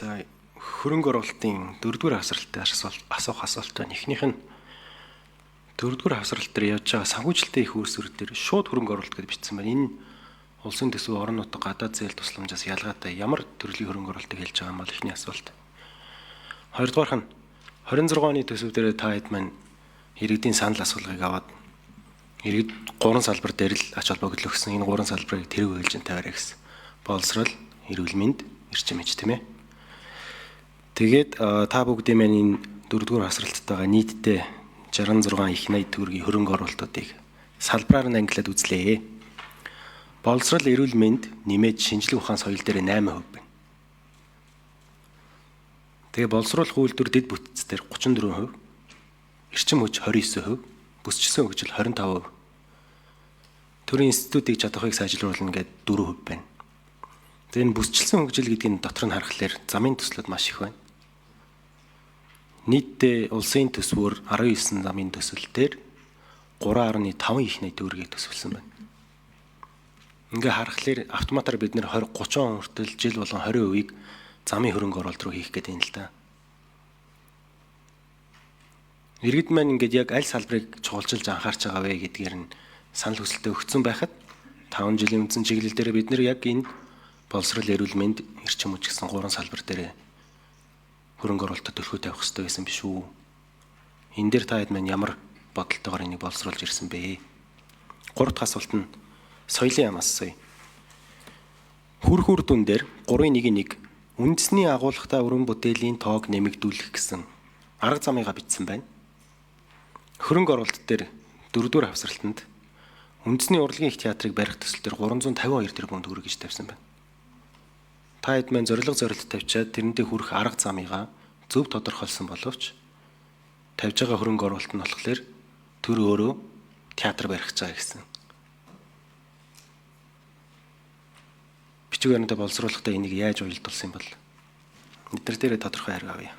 За хөрөнгө оруулалтын 4-р хавсралтай асуух асуулт нь эхнийх нь 4-р хавсрал дээр явж байгаа санхүүжилтийн их үүрсвэр дээр шууд хөрөнгө оруулалт гэж бичсэн байна. Энэ улсын төсөв орон нутаг гадаад зээл тусламжаас ялгаатай ямар төрлийн хөрөнгө оруулалтыг хэлж байгаа юм бол эхний асуулт. Хоёрдугаарх нь 26 оны төсөв дээр та хэд маань иргэдийн санал асуулгыг аваад иргэд 3 салбар дээр л ач холбогдол өгсөн. Энэ 3 салбарыг тэрэг ээлжин тавиараа гэсэн. Боловсрол, эрүүл мэнд, эрчим хүч тийм ээ. Тэгээд та бүгдийн маань энэ 4-р хавсралтайгаа нийтдээ 66 их 80 төгрөгийн хөрөнгө оруулалтуудыг салбараар нь ангилаад үзлээ. Боловсрол, эрүүл мэнд нэмээд шинжлэх ухаан соёл дээр 8% байна. Тэгээ боловсруулах үйлдвэр дэд бүтц дээр 34%, эрчим хүч 29%, бүсчилсэн хөгжил 25%. Төрийн институтыг чадахыг сайжруулна гэдэг 4% байна. Тэгээ энэ бүсчилсэн хөгжил гэдгийг дотор нь харахаар замын төслүүд маш их байна. Нийтдээ улсын төсвөөр 19 замын төсөл дээр 3.5 их 80 төгрөгийг төсвөлсөн байна. Ингээ харахаар автоматар бид нэр 20-30 он хүртэл жил болгон 20%-ийг замын хөрөнгө оруулалт руу хийх гэдэг юм л да. Иргэд маань ингээд яг аль салбарыг чухалчилж анхаарч байгаа вэ гэдгээр нь санал хүсэлтээ өгсөн байхад 5 жилийн үндсэн чиглэл дээр бид нэр яг энэ боловсрол, эрүүл мэнд, эрчим хүч гэсэн 3 салбар дээр хөрөнгө оруулалтад төлхөө тавих хэрэгтэй байсан биш үү? Энэ дээр та хэд маань ямар бодолтойгоор энийг боловсруулж ирсэн бэ? 3 дахь асуулт нь соёлын яам асууя. Хүр дүн дээр 3.1 үндэсний агуулгатай өрн бүтээлийн тоог нэмэгдүүлэх гэсэн арга замыгаа бичсэн байна. Хөрөнгө оруулалт дээр 4-р хавсралтанд үндэсний урлагийн их театрыг барих төсөл дээр 352 тэрбум төгрөг гэж тавьсан байна. Та хэд маань зорилго тавьчаад тэрнтэй хүрэх арга замыгаа зөв тодорхойлсон боловч тавьж байгаа хөрөнгө оруулалт нь болохоор төр өөрөө театр барих гэж байгаа гэсэн. Бичиг баримтаа боловсруулахдаа энийг яаж уялдуулсан юм бол эдгээр дээр тодорхой хариу авъя.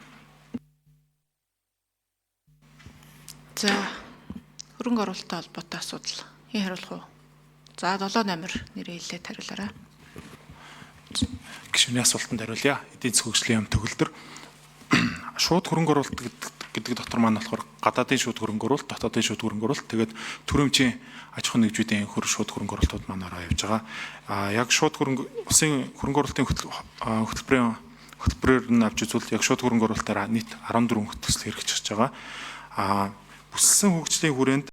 За хөрөнгө оруулалттай холбоотой асуудал хэн хариулах вэ? За 7 номер нэрээ хэлээд хариулаарай. Гишүүний асуултанд хариулъя. Эдийн засгийн хөгжлийн яам төгөлдөр шууд хөрөнгө оруулалт гэдэг дотор маань болохоор гадаадын шууд хөрөнгө оруулалт, дотоодын шууд хөрөнгө оруулалт, тэгээд төрөмчийн аж ахуйн нэгжүүдийн шууд хөрөнгө оруулалтууд манаараа явж байгаа. Яг шууд улсын хөрөнгө оруулалтын хөтөлбөрөөр нь авч үзвэл яг шууд хөрөнгө оруулалтаараа нийт 14 төсөл хэрэгжиж байгаа. Бүсэлсэн хөгжлийн хүрээнд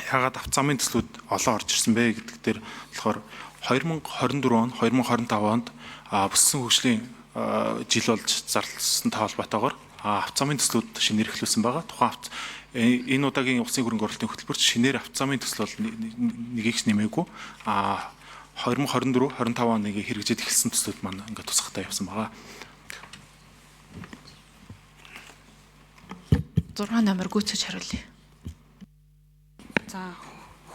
яагаад авц замын төслүүд олон орж ирсэн бэ гэдэг дээр болохоор 2024 он 2025 онд бүсэлсэн хөгжлийн жил болж зарласан холбоотойгоор авц замын төслүүд шинээр эхлүүлсэн байгаа. Тухайн энэ удаагийн улсын хөрөнгө оруулалтын хөтөлбөрт шинээр авц замын төсөл бол нэгийгч нэмээгүй. 2024 25 оныг хэрэгжиж эхэлсэн төслүүд маань ингээд тусахтай явсан байгаа. 6 номер гүйцэж хариулъя. За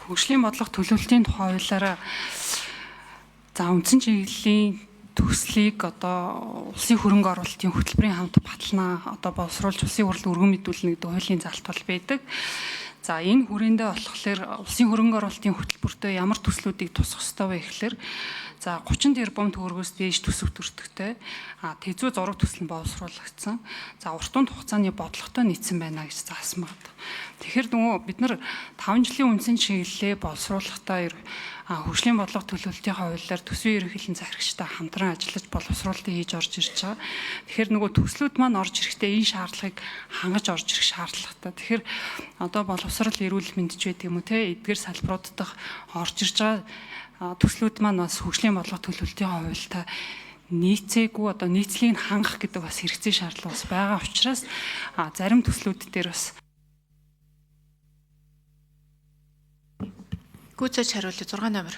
хөгжлийн бодлого төлөвлөлтийн тухай хуулиараа за үндсэн чиглэлийн төслийг одоо улсын хөрөнгө оруулалтын хөтөлбөрийн хамт баталнаа одоо боловсруулж улсын хурлд өргөн мэдүүлнэ гэдэг хуулийн залтал байдаг. За энэ хүрээндээ болохоор улсын хөрөнгө оруулалтын хөтөлбөртөө ямар төслүүдийг тусах ёстой вэ гэхээр за 30 тэрбум төгрөгөөс дээш төсөв төртөгтэй тэзүү зураг төсөл нь боловсруулагдсан. За урт хугацааны бодлоготой нийцсэн байна гэж заасан байна. Тэгэхээр нөгөө бид нар 5 жилийн үндсэн чиглэлээ боловсруулахдаа хөгжлийн бодлого төлөвлөлтийн хуулиар төсвийн ерөнхийлөн захирагчтай хамтран ажиллаж боловсруулалтыг хийж орж ирж байгаа. Тэгэхээр нөгөө төслүүд маань орж ирэхдээ энэ шаардлагыг хангаж орж ирэх шаардлагатай. Тэгэхээр одоо боловсрал, эрүүл мэнд ч гэдэг юм уу те эдгээр салбарууд дахь орж ирж байгаа төслүүд маань бас хөгжлийн бодлого төлөвлөлтийн хуулитай нийцээгүй одоо нийцлийг хангах гэдэг бас хэрэгцээ шаардлага бас байгаа учраас зарим төслүүд дээр бас гүйцэж хариулъя. 6 номер.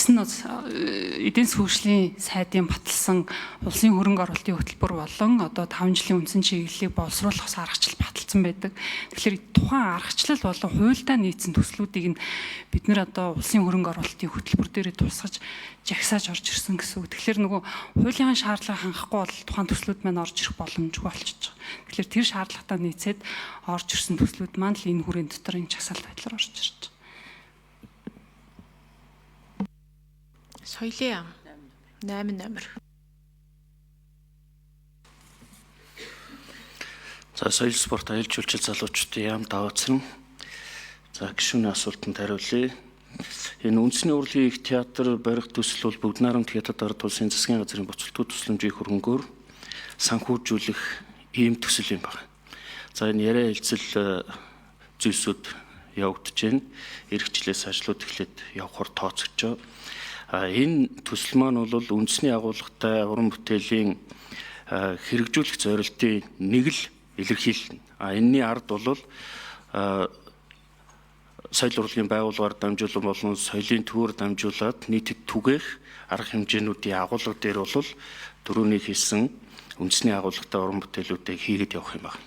Эдийн засгийн хөгжлийн сайдын баталсан улсын хөрөнгө оруулалтын хөтөлбөр болон одоо 5 жилийн үндсэн чиглэлийг боловсруулахаас аргачлал баталсан байдаг. Тэгэхээр тухайн аргачлал болон хуульдаа нийцсэн төслүүдийг нь бид нэр одоо улсын хөрөнгө оруулалтын хөтөлбөр дээр тусгаж жагсааж орж ирсэн гэсэн үг. Тэгэхээр нөгөө хуулийн шаардлагыг хангахгүй бол тухайн төслүүд маань орж ирэх боломжгүй болчихж байгаа. Тэгэхээр тэр шаардлагатай нийцээд орж ирсэн төслүүд маань л энэ хүрээнд дотор энэ жагсаалт байдлаар орж ирж байгаа. Соёлын яам 8 номер. За соёл спорт аялал жуулчлал залуучуудын яам даваацсан. За гишүүний асуултанд хариулъя. Энэ үндэсний урлагийн их театр барих төсөл бол Бүгд найрамд хятад ард улсын засгийн газрын буцалтгүй тусламжийн хөрөнгөөр санхүүжүүлэх ийм төсөл юм байна. За энэ яриа хэлцэл зүйлсүүд явагдаж байна. Иргэжлээс ажлууд эхлээд явхаар тооцогдож байна. Энэ төсөл маань бол үндэсний агуулгатай уран бүтээлийн хэрэгжүүлэх зорилтын нэг л илэрхийлнэ. Энэний ард бол соёл урлагийн байгууллагаар дамжуулан болон соёлын төвөөр дамжуулаад нийтэд түгээх арга хэмжээнүүдийн агуулга дээр бол дөрөвний хэлсэн үндэсний агуулгатай уран бүтээлүүдийг хийгээд явах юм байна.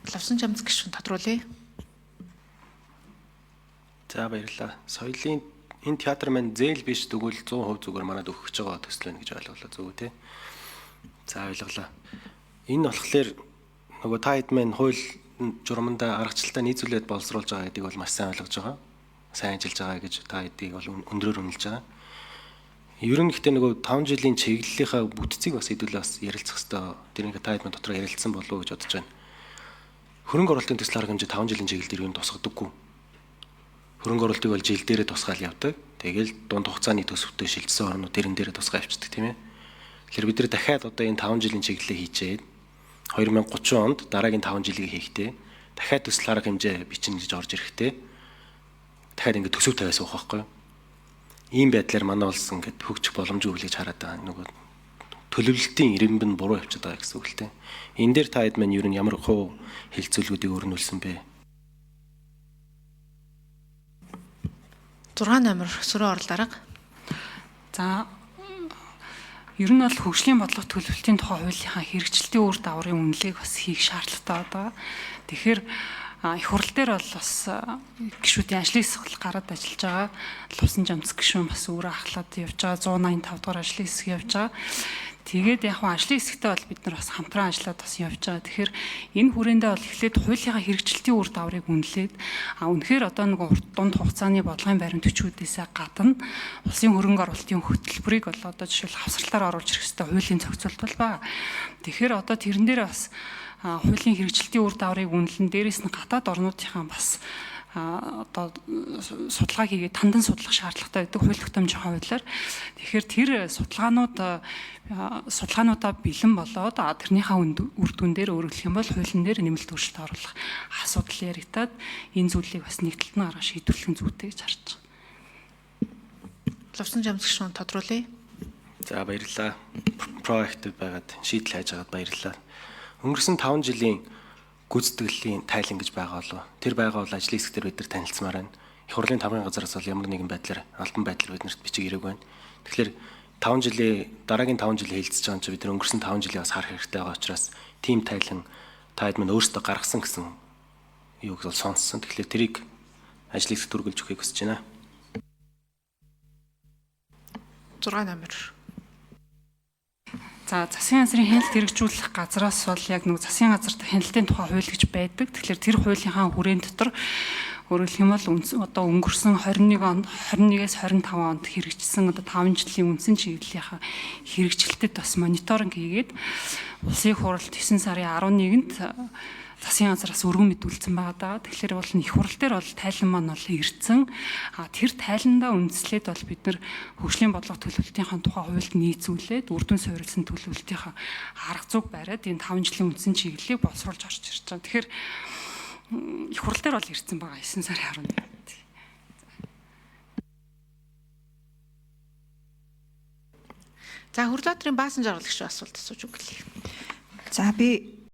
Лавсан Жамц гишүүн тодруулъя. За баярлалаа. Соёлын энэ театр маань зээл биш тэгвэл 100% зүгээр манад өгөх гэж байгаа төсөл байна гэж ойлголоо зөв үү те. За ойлголоо. Энэ болохоор нөгөө та хэд маань хууль журамдаа аргачлалтаа нийцүүлээд боловсруулж байгаа гэдгийг бол маш сайн ойлгож байгаа. Сайн ажиллаж байгаа гэж та хэдийг бол өндрөөр үнэлж байгаа. Ер нь гэхдээ нөгөө 5 жилийн чиглэлийнхаа бүтцийг бас хэдүүлээ бас ярилцах хэрэгтэй. Тэрийг та хэд маань дотор ярилцсан болов уу гэж бодож байна. Хөрөнгө оруулалтын төсөл арга хэмжээ 5 жилийн чиглэлээр юу тусгадаггүй. Хөрөнгө оруулалтыг бол жил дээрээ тусгаал явдаг. Тэгэл дунд хугацааны төсөвтэй шилжсэн орнууд тэрэн дээрээ тусгаа авчдаг тийм ээ. Тэгэхээр бид нэр дахиад одоо энэ 5 жилийн чиглэлээ хийчээд 2030 онд дараагийн 5 жилийг хийхдээ дахиад төсөл арга хэмжээ бичнэ гэж орж ирэхтэй. Дахиад ингэ төсөв тавиас уух байхгүй юу? Ийм байдлаар манай улс ингэ хөгжих боломжгүй хүлээж хараад байгаа. Нөгөө төлөвлөлтийн ирэмб нь буруу явчихад байгаа гэсэн үг л дээ. Энэ дээр та хэд маань ер нь ямар хувь хэлцүүлгүүдийг өрнүүлсэн бэ? 6 номер сөрөө орол дарга. За ер нь бол хөгжлийн бодлого төлөвлөлтийн тухай хуулийнхаа хэрэгжилтийн үр дагаврын үнэлгээг бас хийх шаардлагатай байгаа. Тэгэхээр их хурл дээр бол бас гишүүдийн ажлын хэсэг гараад ажиллаж байгаа. Лувсан Жамц гишүүн бас өөрөө ахлаад явж байгаа. 185 дугаар ажлын хэсэг явж байгаа. Тэгээд яг хөө ажлын хэсэгтээ бол бид нар бас хамтран ажиллаад бас явж байгаа. Тэгэхээр энэ хүрээндээ бол эхлээд хуулийнхаа хэрэгжилтийн үр дагаврыг үнэлээд үнэхээр одоо нэг урт дунд хугацааны бодлогын баримт төчүүдээсээ гадна улсын хөрөнгө оруулалтын хөтөлбөрийг бол одоо жишээл хавсралтаар оруулж ирэх хэрэгтэй хуулийн зохицуулт бол байгаа. Тэгэхээр одоо тэрэн дээр бас хуулийн хэрэгжилтийн үр дагаврыг үнэлэн дээрээс нь гадаад орнуудынхаа бас одоо судалгаа хийгээд тандан судлах шаардлагатай байдаг хууль тогтоомжийн хуулиар. Тэгэхээр тэр судалгаануудаа бэлэн болоод тэрнийхээ үр дүн дээр өөрчлөх юм бол хуулийн дээр нэмэлт өөрчлөлт оруулах асуудал яригадаад энэ зүйлийг бас нэг талд нь гаргаж шийдвэрлэх нь зүйтэй гэж харж байгаа. Лувсан Жамц гишүүн тодруулъя. За баярлалаа. Проактив байгаад шийдэл хайж байгаад баярлалаа. Өнгөрсөн 5 жилийн гүйцэтгэлийн тайлан гэж байгаа болов. Тэр байгаа бол ажлын хэсгээр бид нар танилцмаар байна. Их хурлын тамгын газараас бол ямар нэгэн байдлаар албан байдлаар биднэрт бичиг ирэг байна. Тэгэхээр 5 жилийн дараагийн 5 жилийн хэлэлцэж байгаа юм чи бид нар өнгөрсөн 5 жилийн бас харах хэрэгтэй байгаа учраас тим тайлан та хэд минь өөрсдөө гаргасан гэсэн юуг бол сонссон. Тэгэхээр тэрийг ажлын хэсэгт үргэлж өгөхийг хүсэж байна. 6 номер. За засгийн газрын хяналт хэрэгжүүлэх газраас бол яг нэг засгийн газарт хяналтын тухай хууль гэж байдаг. Тэгэхээр тэр хуулийнхаа хүрээн дотор өөрөлдөх юм бол одоо өнгөрсөн 21-ээс 25 онд хэрэгжсэн одоо 5 жилийн үндсэн чиглэлийнхаа хэрэгжилтэд бас мониторинг хийгээд улсын хурал 9 сарын 11-нд засгийн газраас өргөн мэдүүлсэн байгаа даа. Тэгэхээр бол их хурал дээр бол тайлан маань бол ирсэн. Тэр тайландаа үндэслээд бол бид нар хөгжлийн бодлого төлөвлөлтийнхаа тухай хуульд нийцүүлээд үр дүн суурилсан төлөвлөлтийнхаа арга зүйг бариад энэ 5 жилийн үндсэн чиглэлийг боловсруулж орж ирж байгаа. Тэгэхээр их хурал дээр бол ирсэн байгаа 9 сарын 11-нд. За хөрлөөдрийн баасан жаргалч асуулт асууж өгөлээ. За би